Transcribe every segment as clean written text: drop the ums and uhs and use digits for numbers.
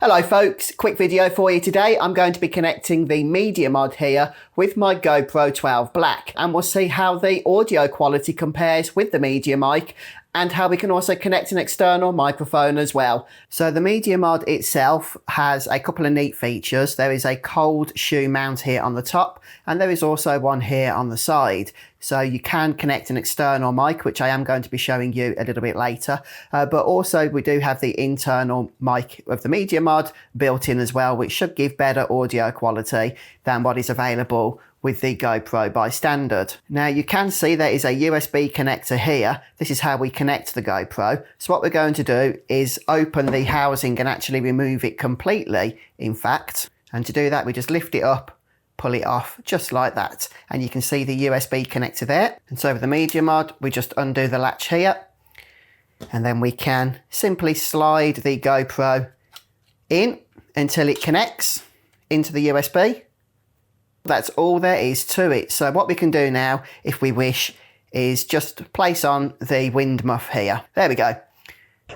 Hello folks, quick video for you today. I'm going to be connecting the media mod here with my GoPro 12 Black, and we'll see how the audio quality compares with the media mic and how we can also connect an external microphone as well. So the media mod itself has a couple of neat features. There is a cold shoe mount here on the top, and there is also one here on the side. So you can connect an external mic, which I am going to be showing you a little bit later. But also we do have the internal mic of the media mod built in as well, which should give better audio quality than what is available with the GoPro by standard. Now you can see there is a USB connector here. This is how we connect the GoPro. So what we're going to do is open the housing and actually remove it completely, in fact. And to do that, we just lift it up, pull it off just like that. And you can see the USB connector there. And so with the media mod, we just undo the latch here. And then we can simply slide the GoPro in until it connects into the USB. That's all there is to it. So what we can do now, if we wish, is just place on the wind muff here. There we go.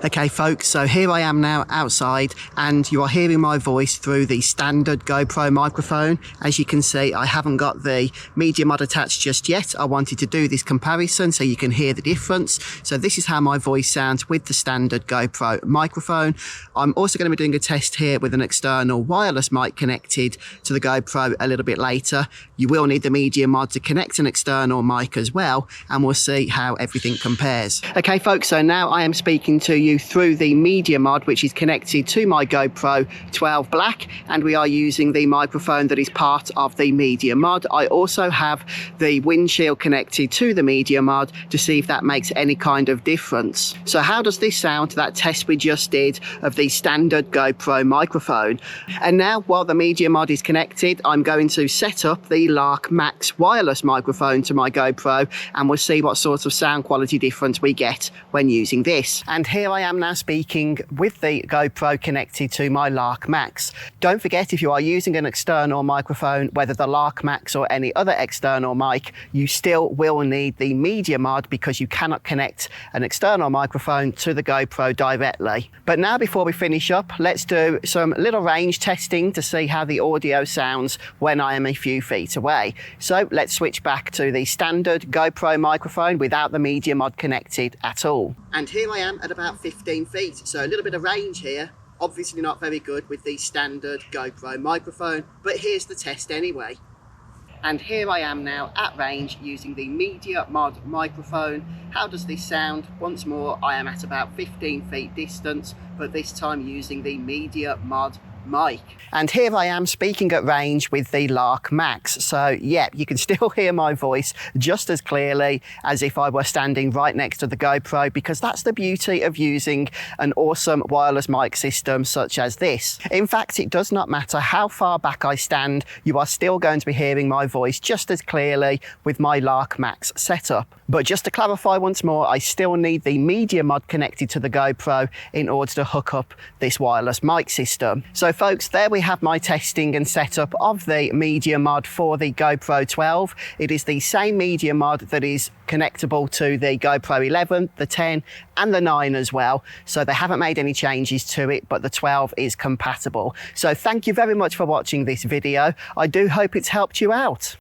Okay folks, so here I am now outside and you are hearing my voice through the standard GoPro microphone. As you can see, I haven't got the media mod attached just yet. I wanted to do this comparison so you can hear the difference. So this is how my voice sounds with the standard GoPro microphone. I'm also going to be doing a test here with an external wireless mic connected to the GoPro a little bit later. You will need the media mod to connect an external mic as well, and we'll see how everything compares. Okay folks, so now I am speaking to you through the media mod, which is connected to my GoPro 12 Black, and we are using the microphone that is part of the media mod. I also have the windshield connected to the media mod to see if that makes any kind of difference. So how does this sound to that test we just did of the standard GoPro microphone? And now, while the media mod is connected, I'm going to set up the Lark Max wireless microphone to my GoPro, and we'll see what sort of sound quality difference we get when using this. And here I am now speaking with the GoPro connected to my Lark Max. Don't forget, if you are using an external microphone, whether the Lark Max or any other external mic, you still will need the media mod because you cannot connect an external microphone to the GoPro directly. But now, before we finish up, let's do some little range testing to see how the audio sounds when I am a few feet away. So let's switch back to the standard GoPro microphone without the media mod connected at all. And here I am at about 15 feet, so a little bit of range here. Obviously not very good with the standard GoPro microphone, but here's the test anyway. And here I am now at range using the media mod microphone. How does this sound? Once more, I am at about 15 feet distance, but this time using the media mod mic. And here I am speaking at range with the Lark Max. So yeah, you can still hear my voice just as clearly as if I were standing right next to the GoPro, because that's the beauty of using an awesome wireless mic system such as this. In fact, it does not matter how far back I stand, you are still going to be hearing my voice just as clearly with my Lark Max setup. But just to clarify once more, I still need the media mod connected to the GoPro in order to hook up this wireless mic system. So folks, there we have my testing and setup of the media mod for the GoPro 12. It is the same media mod that is connectable to the GoPro 11, the 10 and the 9 as well. So they haven't made any changes to it, but the 12 is compatible. So thank you very much for watching this video. I do hope it's helped you out.